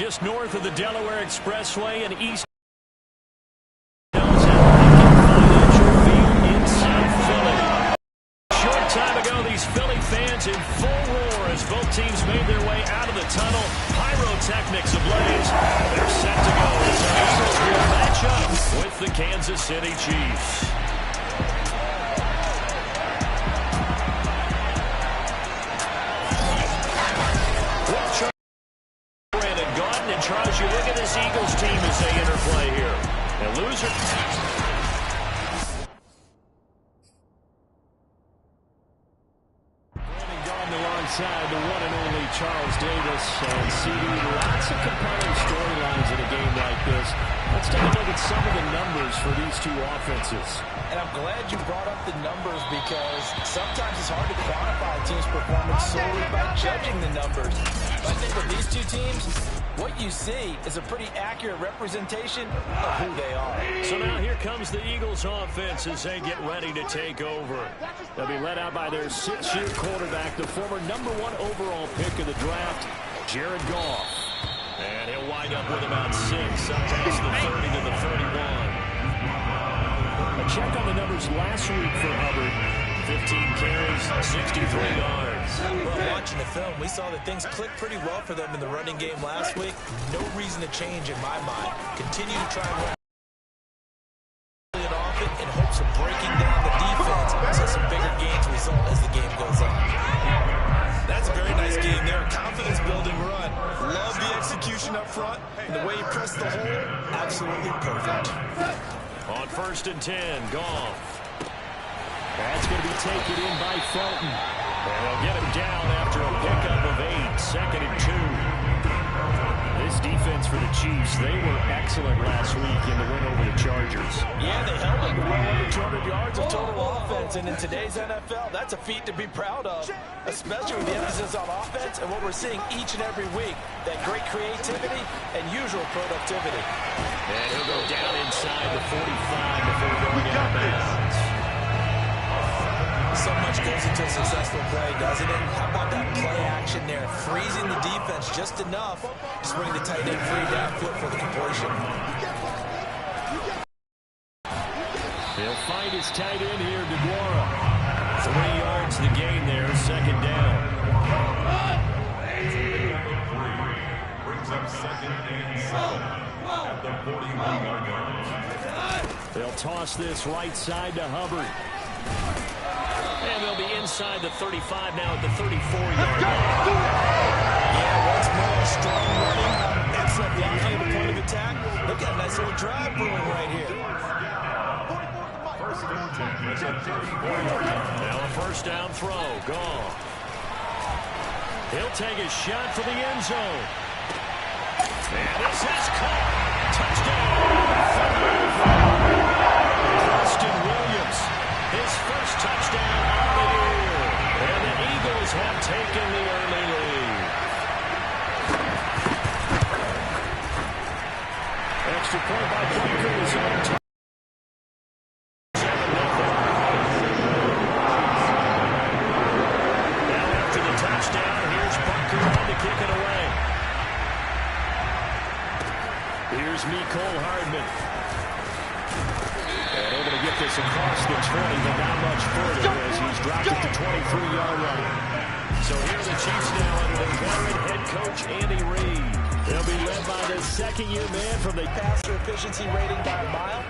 Just north of the Delaware Expressway and east in South Philly. Short time ago, these Philly fans in full roar as both teams made their way out of the tunnel. Pyrotechnics ablaze. They're set to go as our Eagles will match up with the Kansas City Chiefs. Charles, you look at this Eagles team as they interplay here. A loser. Running gone alongside the one and only Charles Davis. And CD, lots of compelling storylines in a game like this. Let's take a look at some of the numbers for these two offenses. And I'm glad you brought up the numbers because sometimes it's hard to quantify a team's performance solely by judging the numbers. But I think with these two teams, what you see is a pretty accurate representation of who they are. So now here comes the Eagles offense as they get ready to take over. They'll be led out by their 6-year quarterback, the former #1 overall pick of the draft, Jared Goff. And he'll wind up with about 6, up past the 30 to the 31. A check on the numbers last week for Hubbard. 15 carries, 63 yards. Well, watching the film, we saw that things clicked pretty well for them in the running game last week. No reason to change in my mind. Continue to try and run it often in hopes of breaking down the defense so some bigger gains result as the game goes on. That's a very nice game there. Confidence-building run. Love the execution up front. And the way he pressed the hole, absolutely perfect. On 1st and 10, Goff. That's going to be taken in by Felton. And they'll get him down after a pickup of 8, 2nd and 2. This defense for the Chiefs, they were excellent last week in the win over the Chargers. Yeah, they held them to well over 200 yards of total offense, and in today's NFL, that's a feat to be proud of, especially with the emphasis on offense and what we're seeing each and every week, that great creativity and usual productivity. And he'll go down inside the 45 before going out of bounds. So much goes into a successful play, doesn't it? How about that play action there? Freezing the defense just enough to bring the tight end free downfield for the completion. He'll find his tight end here, DeGuara. 3 yards the gain there, 2nd down. Brings up 2nd and 7 at the 41-yard line. They'll toss this right side to Hubbard. And they'll be inside the 35 now at the 34-yard line. Yeah, once more, strong running. Excellent blocking at the point of attack. Look at a nice little drive brewing right here. Now a 1st down throw. Goff. He'll take a shot for the end zone. And this is caught. Touchdown. Austin Williams. His first touchdown of the year. And the Eagles have taken the early lead. Extra point by Bunker is on top. 7-0. Now after the touchdown, here's Bunker on to kick it away. Here's Mecole Hardman. And able to get this across the 20, but not much further as he's dropped at the 23-yard line. So here the Chiefs now under veteran head coach Andy Reid. They'll be led by the 2nd-year man from the passer efficiency rating by a mile.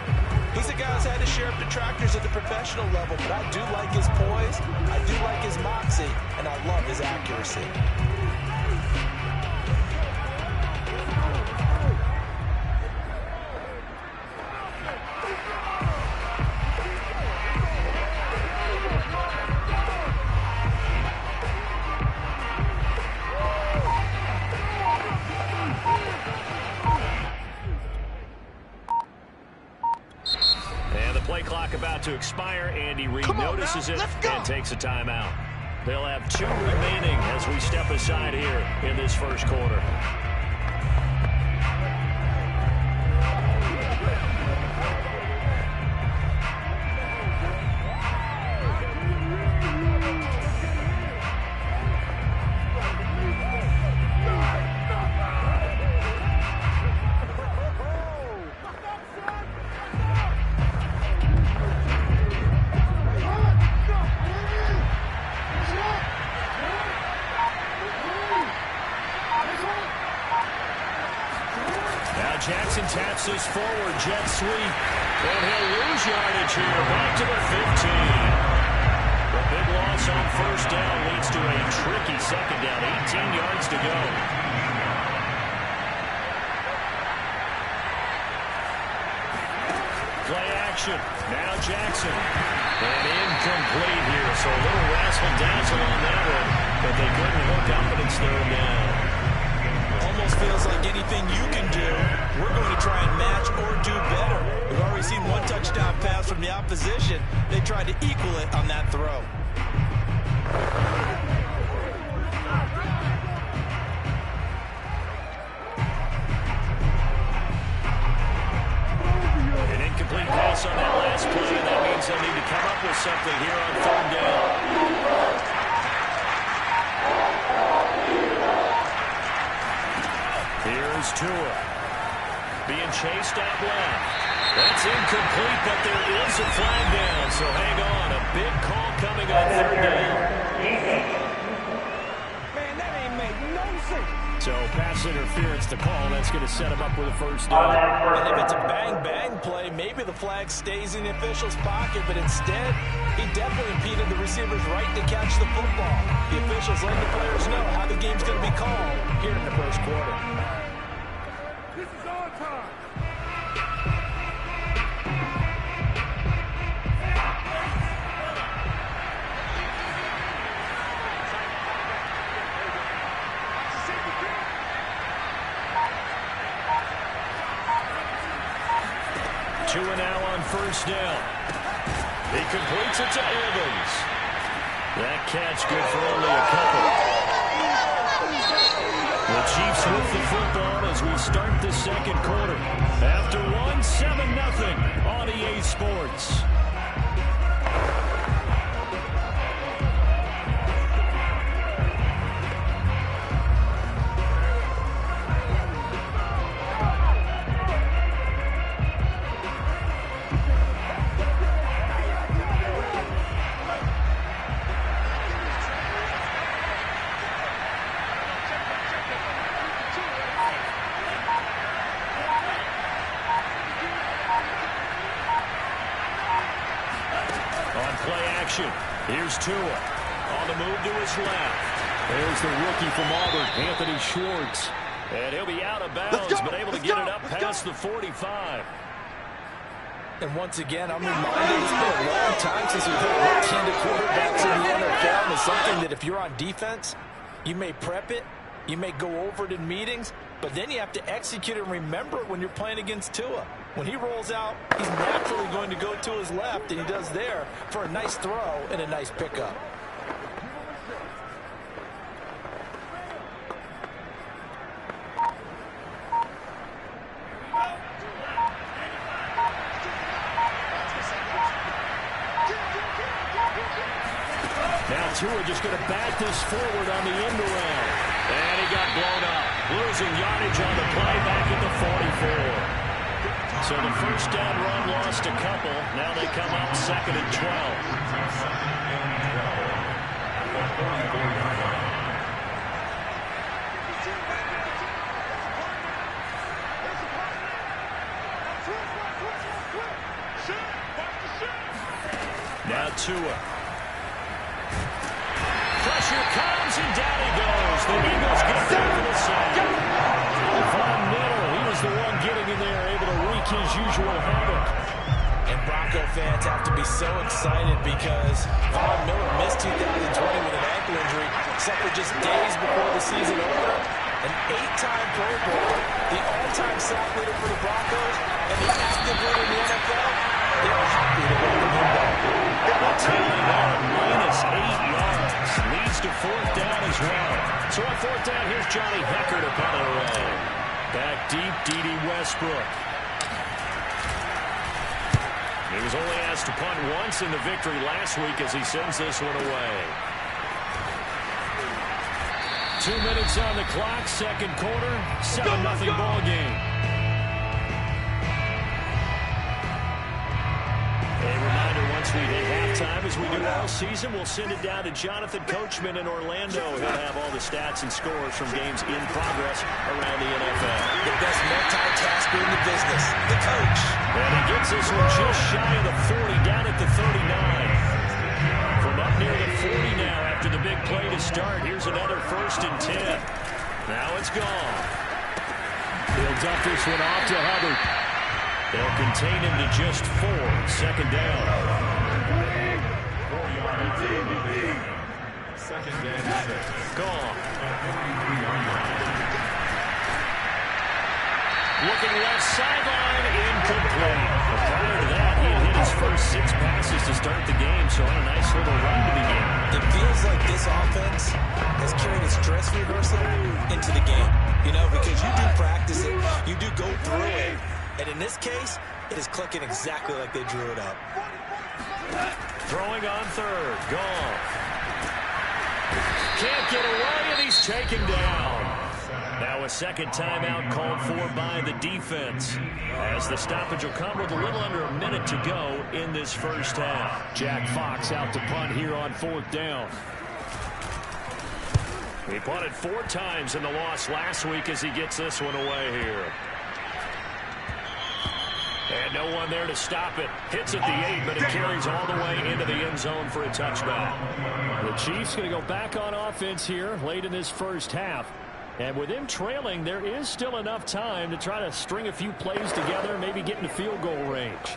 He's a guy who's had to share up detractors at the professional level, but I do like his poise, I do like his moxie, and I love his accuracy. Clock about to expire. Andy Reid notices it and takes a timeout. They'll have 2 remaining as we step aside here in this 1st quarter. forward, jet sweep. And he'll lose yardage here. Back to the 15. The big loss on first down leads to a tricky second down. 18 yards to go. Play action. Now Jackson. And incomplete here. So a little razzle-dazzle on that one. But they couldn't hook up, and it's third down. Almost feels like anything you can do, we're going to try and match or do better. We've already seen one touchdown pass from the opposition. They tried to equal it on that throw. An incomplete pass on that last play, and that means they'll need to come up with something here on third down. Here's Tua. Being chased out left. That's incomplete, but there is a flag down, so hang on. A big call coming on third down. Man, that ain't make no sense. So pass interference to call. That's going to set him up with a first down. And if it's a bang-bang play, maybe the flag stays in the official's pocket, but instead, he definitely impeded the receiver's right to catch the football. The officials let the players know how the game's going to be called here in the first quarter. This is our time. Tua now on first down. He completes it to Evans. That catch good for only a couple. The Chiefs with the football as we start the second quarter. After one, 7-0 on EA Sports. Here's Tua on the move to his left. There's the rookie from Auburn, Anthony Schwartz. And he'll be out of bounds, but able to get it up past the 45. And once again, I'm reminded it's been a long time since we've had left-handed quarterbacks in the NFL. And it's something that if you're on defense, you may prep it, you may go over it in meetings, but then you have to execute and remember it when you're playing against Tua. When he rolls out, he's naturally going to go to his left, and he does there for a nice throw and a nice pickup. Now Tua just going to back this forward on the end around. And he got blown up. Losing yardage on the play back at the 44. So the first down run lost a couple. Now they come out 2nd and 12. Now Tua. Pressure comes and down he goes. The Eagles get there for the sack. Von Miller, he was the one getting in there, able to wreak his usual havoc. And Bronco fans have to be so excited because Von Miller missed 2020 with an ankle injury, suffered just days before the season opened. An 8-time Pro Bowler, the all-time sack leader for the Broncos, and the active leader in the NFL. They're happy to welcome him back. The tally now -8 yards. Leads to 4th down as well. So on 4th down, here's Johnny Hecker to punt it away. Back deep, D.D. Westbrook. He was only asked to punt once in the victory last week as he sends this one away. 2 minutes on the clock, second quarter, 7-0 ball game. A reminder once as we hit halftime, as we do all season. We'll send it down to Jonathan Coachman in Orlando. He'll have all the stats and scores from games in progress around the NFL. The best multitasker in the business, the coach. And he gets this one just shy of the 40, down at the 39. From up near the 40 now after the big play to start. Here's another 1st and 10. Now it's gone. He'll dump this one off to Hubbard. They'll contain him to just 4. 2nd down. 4 yards. 2nd and 6. Gone. Looking left sideline, incomplete. But prior to that, he had hit his first 6 passes to start the game, so on a nice little run to begin. It feels like this offense has carried its dress rehearsal into the game. You know, because you do practice it, you do go through it. And in this case, it is clicking exactly like they drew it up. Throwing on 3rd. Gone. Can't get away, and he's taken down. Now a 2nd timeout called for by the defense, as the stoppage will come with a little under a minute to go in this first half. Jack Fox out to punt here on 4th down. He punted 4 times in the loss last week as he gets this one away here. And no one there to stop it. Hits at the 8, but it carries all the way into the end zone for a touchback. The Chiefs going to go back on offense here late in this first half. And with him trailing, there is still enough time to try to string a few plays together, maybe get into field goal range.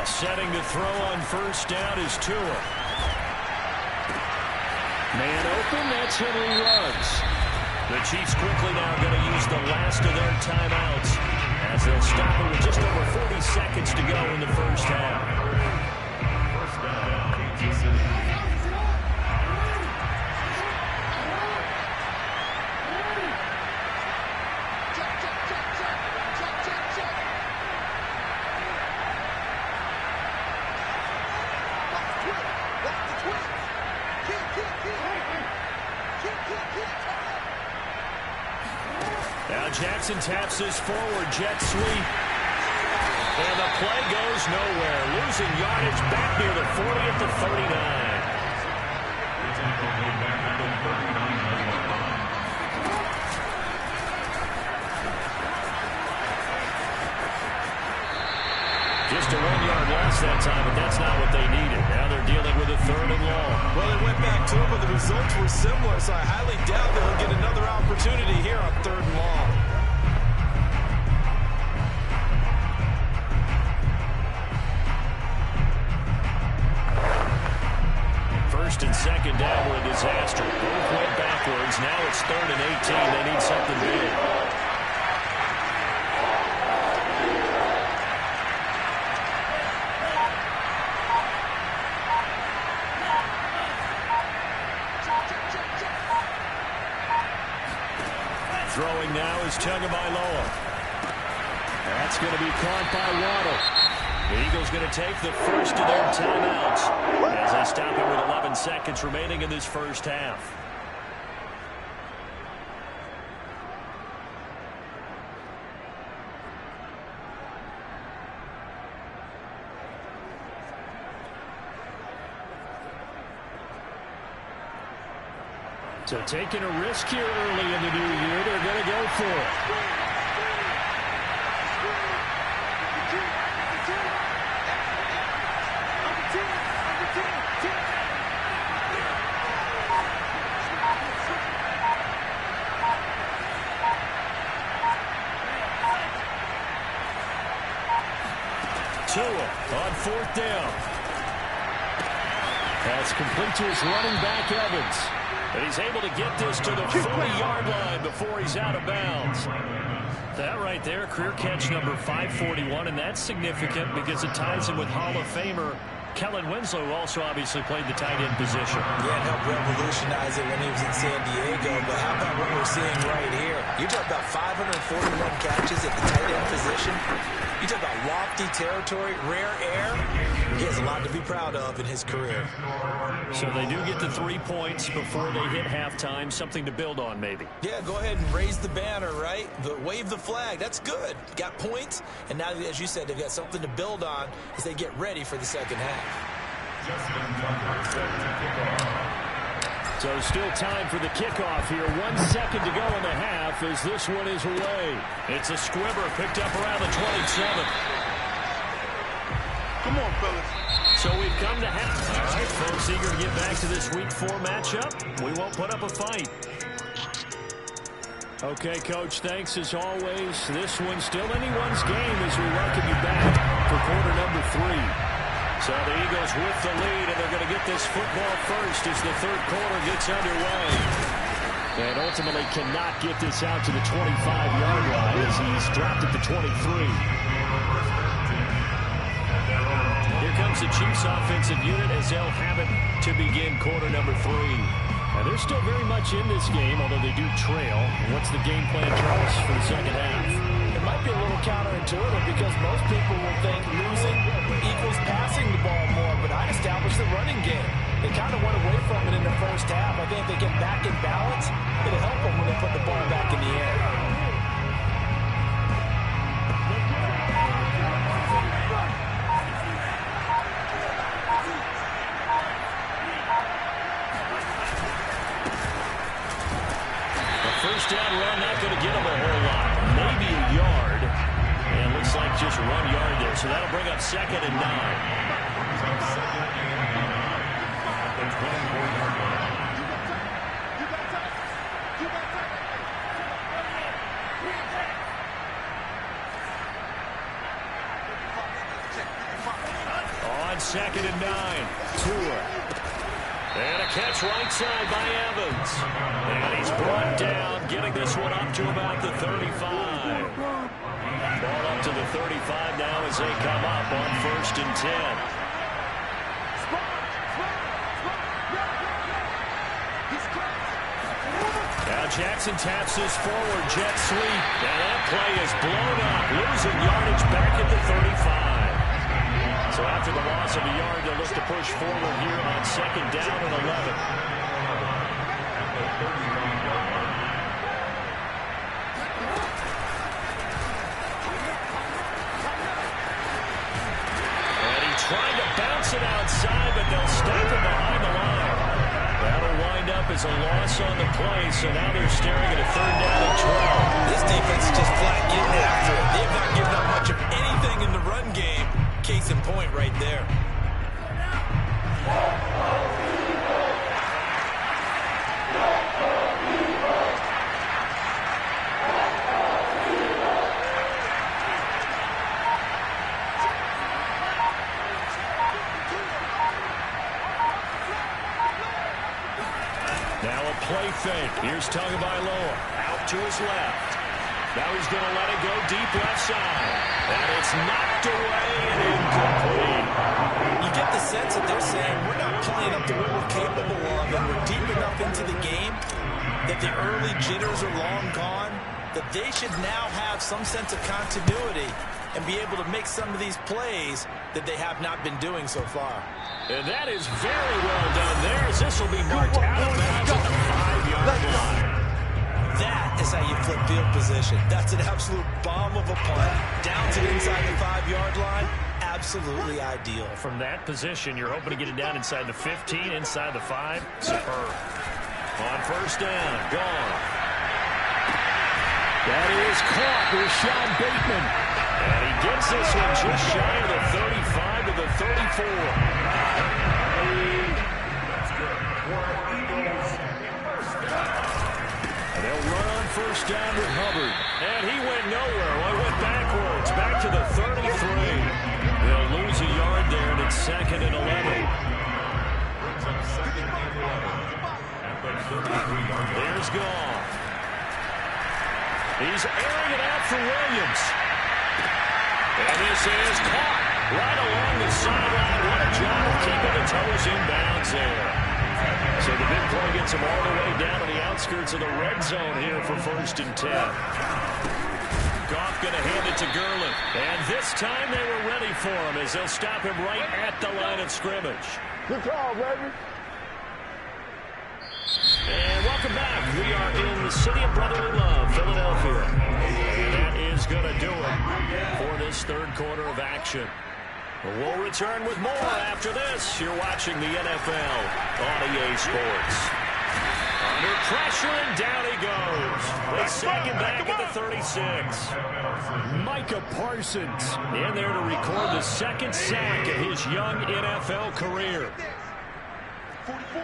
Setting to throw on 1st down is Tua. Man open, that's Henry Ruggs. The Chiefs quickly now going to use the last of their timeouts as they'll stop it with just over 40 seconds to go in the first half. 1st down, KCiNCO. Now Jackson taps this forward jet sweep. And the play goes nowhere. Losing yardage back near the 40 at the 39. Just a 1-yard loss that time, but that's not what they needed. Now they're dealing with a 3rd and long. Well, they went back to it, but the results were similar, so I highly doubt they'll get another opportunity here on 3rd and long. 1st and 2nd down were a disaster. Both went backwards. Now it's 3rd and 18. They need something big. Throwing now is Tagovailoa. That's going to be caught by Waddle. The Eagles going to take the first of their timeouts as they stop it with 11 seconds remaining in this first half. So taking a risk here early in the new year, they're going to go for it. Tua on 4th down. That's complete to his running back, Evans. But he's able to get this to the 40-yard line before he's out of bounds. That right there, career catch number 541, and that's significant because it ties him with Hall of Famer Kellen Winslow, who also obviously played the tight end position. Yeah, it helped revolutionize it when he was in San Diego, but how about what we're seeing right here? You talk about 541 catches at the tight end position. You talk about lofty territory, rare air. He has a lot to be proud of in his career. So they do get the 3 points before they hit halftime. Something to build on, maybe. Yeah, go ahead and raise the banner, right? Wave the flag. That's good. Got points. And now, as you said, they've got something to build on as they get ready for the second half. So still time for the kickoff here. 1 second to go in the half as this one is away. It's a squibber picked up around the 27. Come on, fellas. So we've come to half. All right, folks, eager to get back to this Week 4 matchup. We won't put up a fight. Okay, Coach, thanks as always. This one's still anyone's game as we welcome you back for quarter number 3. So the Eagles with the lead, and they're going to get this football first as the third quarter gets underway. And ultimately cannot get this out to the 25-yard line as he's dropped at the 23. Here comes the Chiefs offensive unit as they'll have it to begin quarter number 3. Now they're still very much in this game, although they do trail. What's the game plan, Charles, for the second half? It might be a little counterintuitive because most people will think losing equals passing the ball more, but I established the running game. They kind of went away from it in the first half. I think if they get back in balance, it'll help them when they put the ball back in the air. First down run, not going to get him a whole lot. Maybe a yard. And looks like just 1 yard there. So that'll bring up 2nd and 9. On 2nd and 9. Tua. And a catch right side by Evans. And he's brought down, getting this one up to about the 35. Ball up to the 35 now as they come up on 1st and 10. Now Jackson taps this forward, jet sweep. And that play is blown up, losing yardage back at the 35. So after the loss of a yard, they'll look to push forward here on 2nd down and 11. And he tried to bounce it outside, but they'll stop it behind the line. That'll wind up as a loss on the play, so now they're staring at a 3rd down and 12. This defense is just flat getting after it. They have not given up much of anything in the run game. Case in point right there. Now a play fake. Here's Tagovailoa out to his left. Now he's going to let it go deep left side. And it's knocked away and incomplete. You get the sense that they're saying we're not playing up to what we're capable of, and we're deep enough into the game that the early jitters are long gone, that they should now have some sense of continuity and be able to make some of these plays that they have not been doing so far. And that is very well done there, as this will be marked out of bounds at the 5-yard line. That is how you flip field position. That's an absolute bomb of a punt. Downs it inside the 5-yard line. Absolutely ideal. From that position, you're hoping to get it down inside the 15, inside the 5. Superb. On 1st down, gone. That is caught with Sean Bateman. And he gets this one just shy of the 35 to the 34. And they'll run on 1st down with Hubbard. And he went nowhere. Well, he went backwards, back to the 33. They'll lose a yard there, and it's 2nd and 11. There's Goff. He's airing it out for Williams. And this is caught right along the sideline. What a job of keeping the toes in bounds there. So the big play gets him all the way down to the outskirts of the red zone here for 1st and 10. Goff going to hand it to Gurley. And this time they were ready for him as they'll stop him right at the line of scrimmage. Good call, baby. And welcome back. We are in the city of brotherly love, Philadelphia. And that is going to do it for this 3rd quarter of action. We'll return with more after this. You're watching the NFL on EA Sports. Under pressure, and down he goes. They sack him back at the 36. Micah Parsons in there to record the 2nd sack of his young NFL career. 44,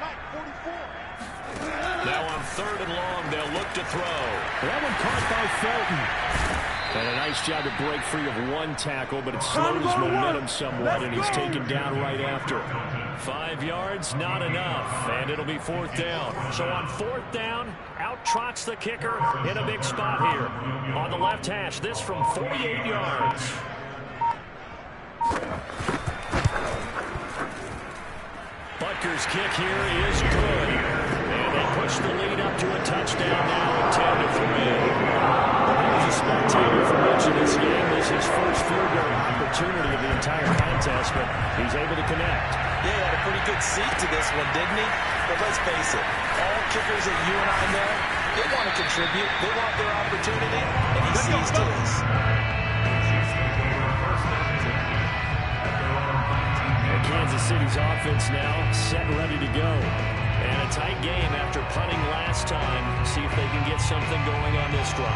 Mike, 44. Now on 3rd and long, they'll look to throw. That one caught by Felton. And a nice job to break free of one tackle, but it slowed his momentum somewhat, and he's taken down right after. 5 yards, not enough, and it'll be 4th down. So on 4th down, out trots the kicker in a big spot here. On the left hash, this from 48 yards. Butker's kick here is good. And they push the lead up to a touchdown now, 10-3. He was a spectator for much of this game. This is his first field goal opportunity of the entire contest, but he's able to connect. Yeah, he had a pretty good seat to this one, didn't he? But let's face it, all kickers that you and I know, they want to contribute. They want their opportunity, and he sees to this. Kansas City's offense now set and ready to go. And a tight game after punting last time. See if they can get something going on this drive.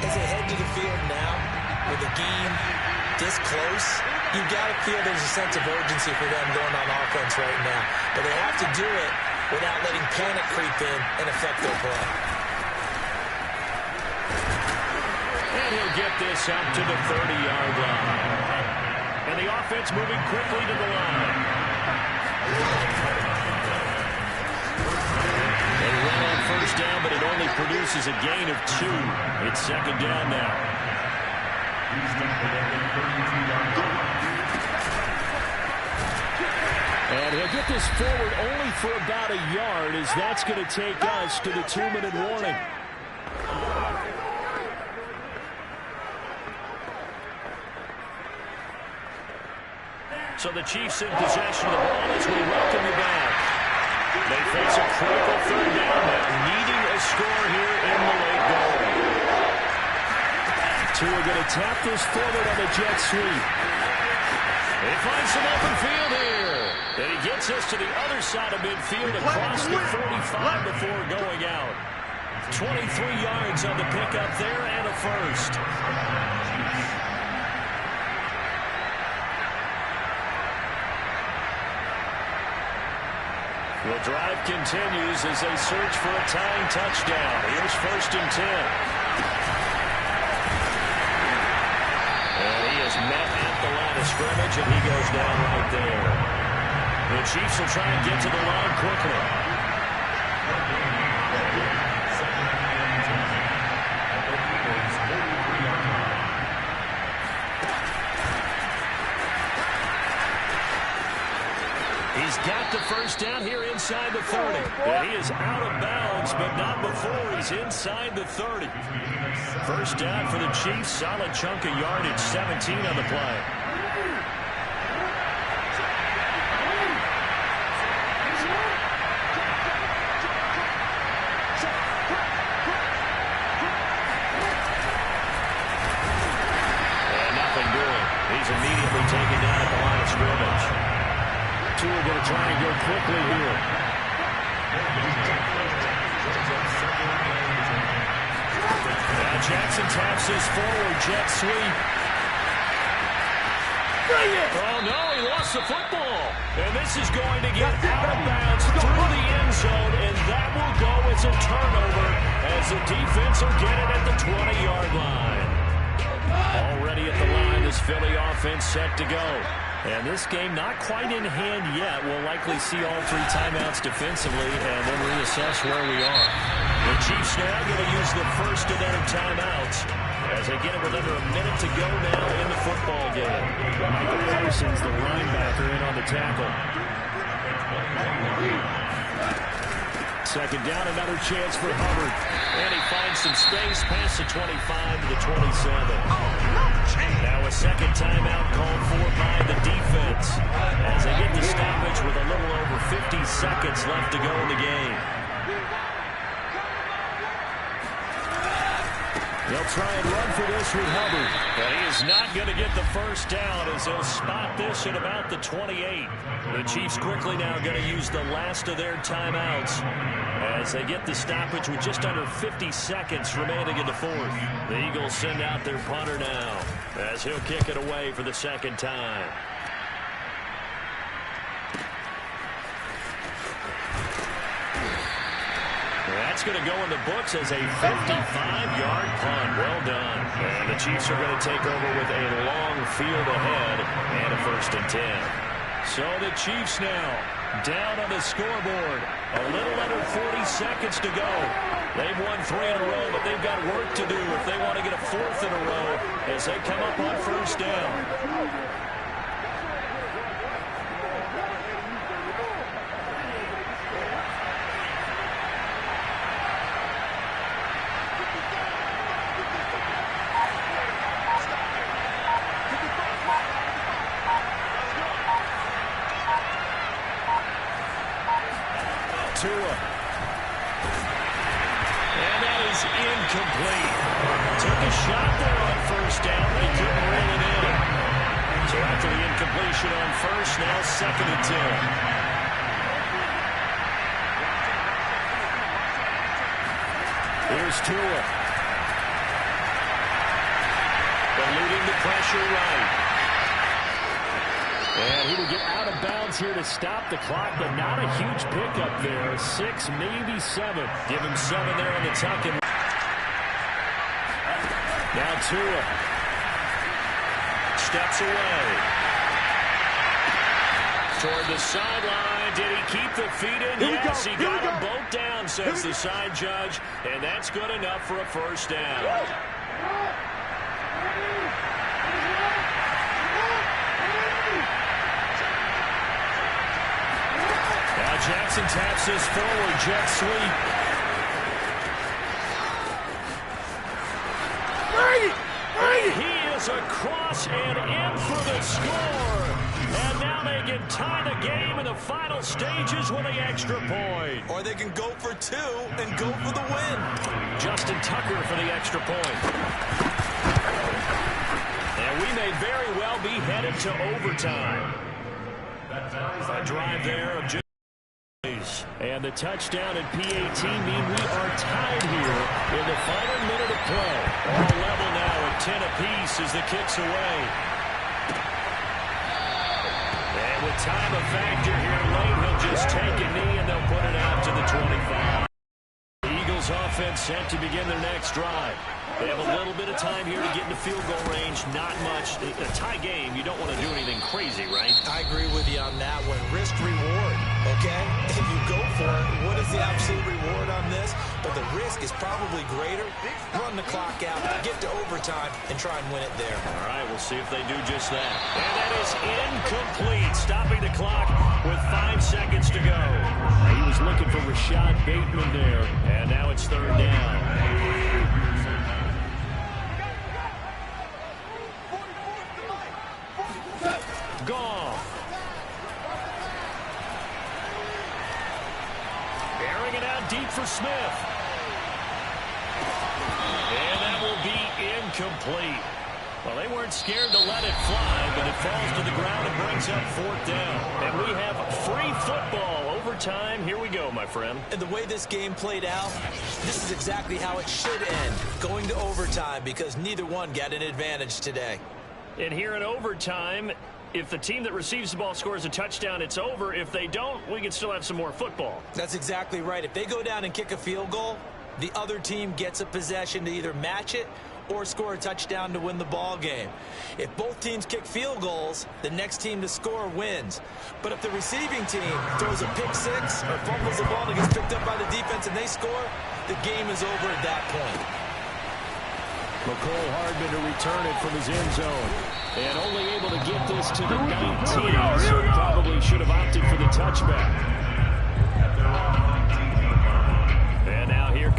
As they head to the field now, with the game this close, you've got to feel there's a sense of urgency for them going on offense right now. But they have to do it without letting panic creep in and affect their play. And he'll get this up to the 30-yard line. And the offense moving quickly to the line. They run on 1st down, but it only produces a gain of 2. It's 2nd down now. And he'll get this forward only for about a yard, as that's going to take us to the 2-minute warning. So the Chiefs in possession of the ball as we welcome you back. They face a critical 3rd down now, needing a score here in the late going. Tua going to tap this forward on the jet sweep. They find some open field here. And he gets us to the other side of midfield across the 45 before going out. 23 yards on the pickup there and a first. The drive continues as they search for a tying touchdown. Here's 1st and 10. And he is met at the line of scrimmage, and he goes down right there. The Chiefs will try and get to the line quickly. He's got the 1st down here inside the 30. And he is out of bounds, but not before he's inside the 30. 1st down for the Chiefs. Solid chunk of yardage, 17 on the play. And nothing doing. He's immediately taken down at the line of scrimmage. Tua going to try and go quickly here. Now Jackson taps his forward jet sweep. Oh no, he lost the football. And this is going to get out of bounds through the end zone, and that will go as a turnover as the defense will get it at the 20-yard line. Already at the line, this Philly offense set to go. And this game not quite in hand yet. We'll likely see all 3 timeouts defensively and then reassess where we are. The Chiefs now going to use the first of their timeouts as they get it with under a minute to go now in the football game. Michael Parsons, the linebacker, in on the tackle. Second down, another chance for Hubbard. And he finds some space past the 25 to the 27. Now a second timeout called for by the defense as they get the stoppage with a little over 50 seconds left to go in the game. They'll try and run for this with Hubbard. But he is not going to get the first down as they'll spot this at about the 28. The Chiefs quickly now going to use the last of their timeouts as they get the stoppage with just under 50 seconds remaining in the fourth. The Eagles send out their punter now as he'll kick it away for the second time. That's going to go in the books as a 55-yard punt. Well done. And the Chiefs are going to take over with a long field ahead and a 1st and 10. So the Chiefs now down on the scoreboard. A little under 40 seconds to go. They've won 3 in a row, but they've got work to do if they want to get a 4th in a row as they come up on 1st down. Tua. And that is incomplete. Took a shot there on 1st down, but he couldn't reel it in. So after the incompletion on 1st, now 2nd and 10. Here's Tua. Eluding the pressure right. And he will get out of bounds here to stop the clock, but not a huge pickup there. 6, maybe 7. Give him 7 there on the tuck. And now Tua steps away. Toward the sideline. Did he keep the feet in? Yes, he got them both down, says the side judge. And that's good enough for a 1st down. Jackson taps this forward, jet sweep. He is across and in for the score. And now they can tie the game in the final stages with the extra point. Or they can go for 2 and go for the win. Justin Tucker for the extra point. And we may very well be headed to overtime. A drive there of just. And the touchdown and PAT mean we are tied here in the final minute of play. All level now at 10 apiece as the kick's away. And with time a factor here late, he'll just take a knee and they'll put it out to the 25. The Eagles offense set to begin their next drive. They have a little bit of time here to get in the field goal range. Not much. A tie game, you don't want to do anything crazy, right? I agree with you on that one. Risk reward, okay? If you go for it, what is the absolute reward on this? But the risk is probably greater. Run the clock out, get to overtime, and try and win it there. All right, we'll see if they do just that. And that is incomplete, stopping the clock with 5 seconds to go. He was looking for Rashad Bateman there, and now it's 3rd down. Goff. Airing it out deep for Smith. And that will be incomplete. Well, they weren't scared to let it fly, but it falls to the ground and brings up 4th down. And we have free football. Overtime. Here we go, my friend. And the way this game played out, this is exactly how it should end. Going to overtime because neither one got an advantage today. And here in overtime, if the team that receives the ball scores a touchdown, it's over. If they don't, we can still have some more football. That's exactly right. If they go down and kick a field goal, the other team gets a possession to either match it or score a touchdown to win the ball game. If both teams kick field goals, the next team to score wins. But if the receiving team throws a pick 6 or fumbles the ball and gets picked up by the defense and they score, the game is over at that point. McCole Hardman to return it from his end zone. And only able to get this to the 19, so he probably should have opted for the touchback.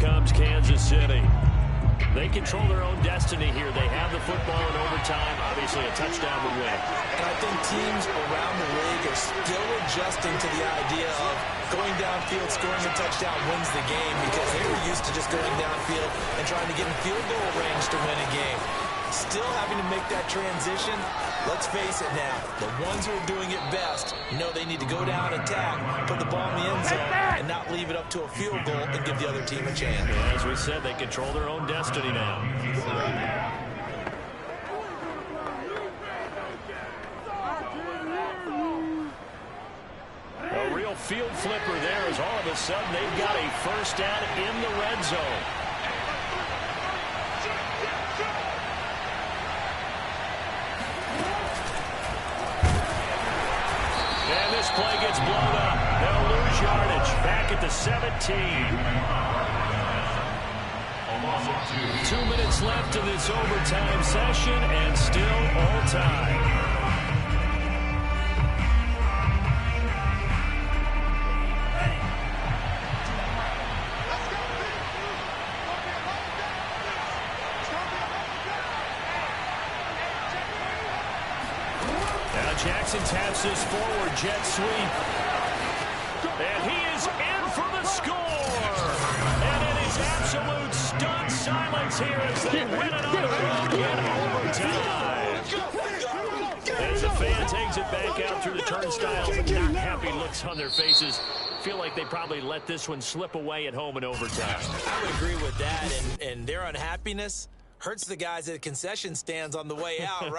comes Kansas City. They control their own destiny here. They have the football in overtime. Obviously, a touchdown would win. And I think teams around the league are still adjusting to the idea of going downfield, scoring a touchdown wins the game, because they were used to just going downfield and trying to get in field goal range to win a game. Still having to make that transition. Let's face it now, the ones who are doing it best know they need to go down, attack, put the ball in the end zone, and not leave it up to a field goal and give the other team a chance. Yeah, as we said, they control their own destiny now. A real field flipper there, as all of a sudden they've got a first down in the red zone. And this play gets blown up. They'll lose yardage. Back at the 17. 2 minutes left in this overtime session, and still all time. Jackson taps this forward jet sweep. And he is in for the score. And it is absolute stunned silence here as they win it on a run in overtime. As the fans exit back out through the turnstiles, not happy looks on their faces. Feel like they probably let this one slip away at home in overtime. I would agree with that, and their unhappiness hurts the guys at concession stands on the way out, right?